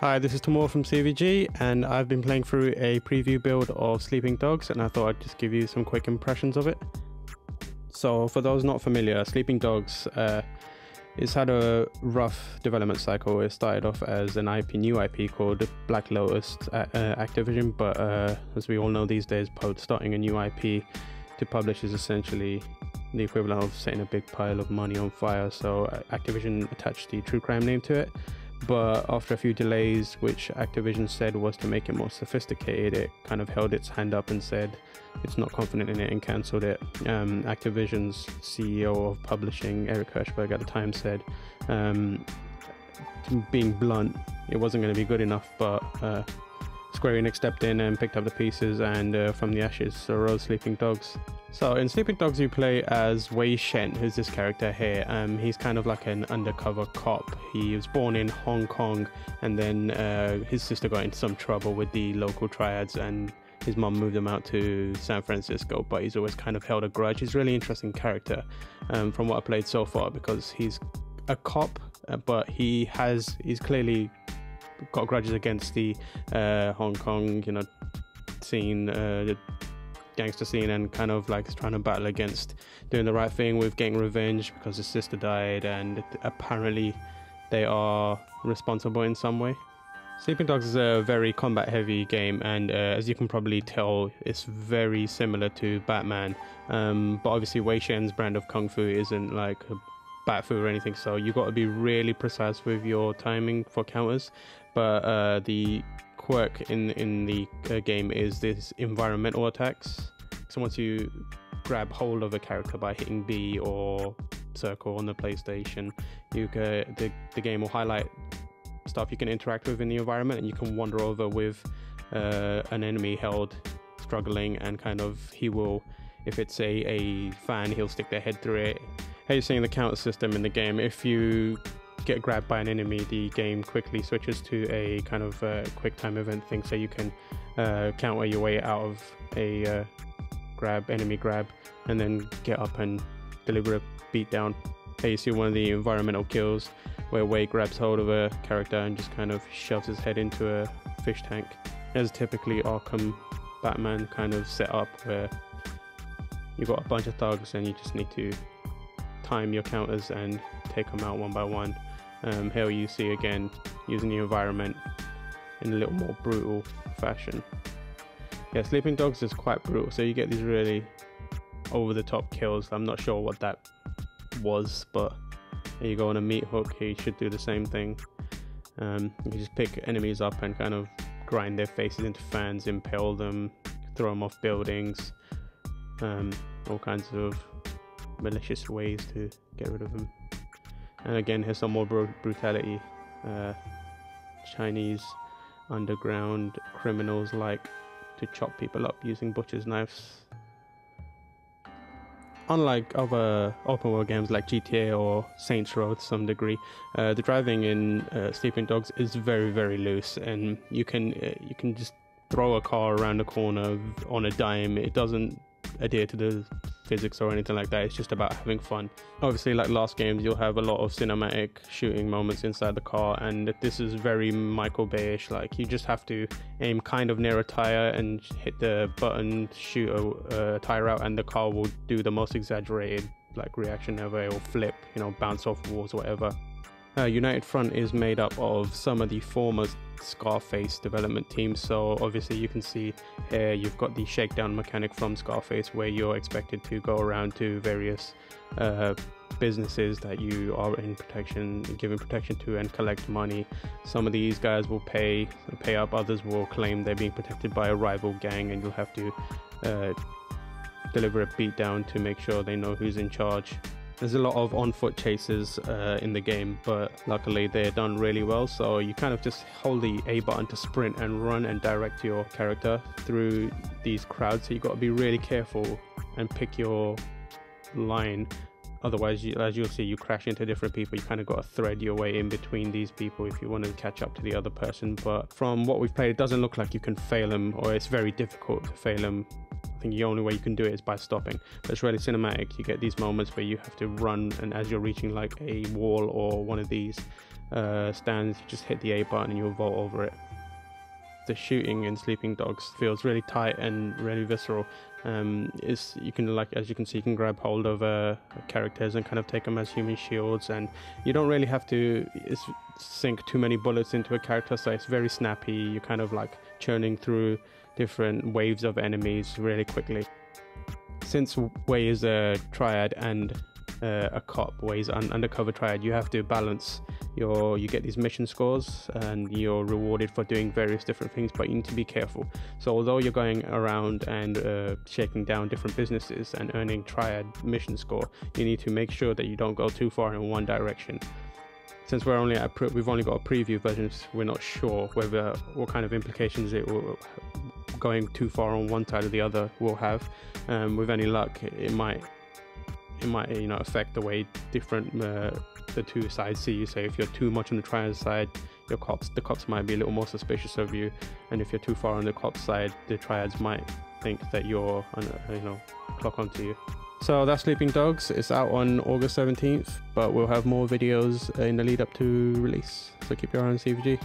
Hi, this is Tamor from CVG, and I've been playing through a preview build of Sleeping Dogs, and I thought I'd just give you some quick impressions of it. So for those not familiar, Sleeping Dogs it's had a rough development cycle. It started off as an new IP called Black Lotus at Activision, but as we all know these days, starting a new IP to publish is essentially the equivalent of setting a big pile of money on fire. So Activision attached the true crime name to it. But after a few delays, which Activision said was to make it more sophisticated, it kind of held its hand up and said it's not confident in it and cancelled it. Activision's CEO of publishing, Eric Hirschberg, at the time said, being blunt, it wasn't going to be good enough, but Square Enix stepped in and picked up the pieces, and from the ashes arose Sleeping Dogs. So in Sleeping Dogs you play as Wei Shen, who's this character here. He's kind of like an undercover cop. He was born in Hong Kong, and then his sister got into some trouble with the local Triads, and his mom moved him out to San Francisco, but he's always kind of held a grudge. He's a really interesting character from what I played so far, because he's a cop, but he's clearly got grudges against the Hong Kong, scene, the gangster scene, and kind of like trying to battle against doing the right thing with getting revenge because his sister died, and apparently they are responsible in some way. Sleeping Dogs is a very combat heavy game, and as you can probably tell, it's very similar to Batman, but obviously Wei Shen's brand of kung fu isn't like a bat fu or anything, so you got to be really precise with your timing for counters. But the quirk in the game is this environmental attacks. So once you grab hold of a character by hitting B or circle on the PlayStation, the game will highlight stuff you can interact with in the environment, and you can wander over with an enemy held struggling, and kind of he will, if it's a fan, he'll stick their head through it. How you're seeing the counter system in the game, if you get grabbed by an enemy, the game quickly switches to a kind of quick time event thing, so you can counter your way out of a enemy grab, and then get up and deliver a beatdown. Here you see one of the environmental kills where Wei grabs hold of a character and just kind of shoves his head into a fish tank. As typically Arkham Batman kind of set up, where you've got a bunch of thugs and you just need to time your counters and take them out one by one. Here you see again using the environment in a little more brutal fashion. Yeah, Sleeping Dogs is quite brutal, so you get these really over the top kills. I'm not sure what that was, but there you go. On a meat hook, he should do the same thing. You can just pick enemies up and kind of grind their faces into fans, impale them, throw them off buildings, all kinds of malicious ways to get rid of them. And again, here's some more brutality. Chinese underground criminals like to chop people up using butcher's knives. Unlike other open world games like GTA or Saints Row to some degree, the driving in Sleeping Dogs is very, very loose, and you can just throw a car around a corner on a dime. It doesn't adhere to the physics or anything like that. It's just about having fun. Obviously, like last games, you'll have a lot of cinematic shooting moments inside the car, and this is very Michael Bay-ish. Like, you just have to aim kind of near a tire and hit the button to shoot a tire out, and the car will do the most exaggerated like reaction ever. It will flip, bounce off walls, whatever. United Front is made up of some of the former Scarface development teams, so obviously you can see here you've got the shakedown mechanic from Scarface, where you're expected to go around to various businesses that you are giving protection to, and collect money. Some of these guys will pay up, others will claim they're being protected by a rival gang, and you'll have to deliver a beatdown to make sure they know who's in charge. There's a lot of on-foot chases in the game, but luckily they're done really well, so you kind of just hold the A button to sprint and run and direct your character through these crowds, so you've got to be really careful and pick your line. Otherwise, as you'll see, you crash into different people. You kind of got to thread your way in between these people if you want to catch up to the other person. But from what we've played, it doesn't look like you can fail them, or it's very difficult to fail them. I think the only way you can do it is by stopping. But it's really cinematic. You get these moments where you have to run, and as you're reaching like a wall or one of these stands, you just hit the A button and you'll vault over it. The shooting in Sleeping Dogs feels really tight and really visceral. You can, like, as you can see, you can grab hold of characters and kind of take them as human shields, and you don't really have to sink too many bullets into a character, so it's very snappy. You're kind of like churning through different waves of enemies really quickly. Since Wei is a triad and a cop, Wei's an undercover triad, you have to balance you get these mission scores and you're rewarded for doing various different things, but you need to be careful. So although you're going around and shaking down different businesses and earning triad mission score, you need to make sure that you don't go too far in one direction. Since we've only got a preview version, we're not sure what kind of implications going too far on one side or the other will have. With any luck, it might affect the way the two sides see you. So if you're too much on the triad side, the cops might be a little more suspicious of you, and if you're too far on the cops side, the triads might think that you're clock onto you. So that's Sleeping Dogs. It's out on August 17th, but we'll have more videos in the lead up to release, so keep your eye on CVG.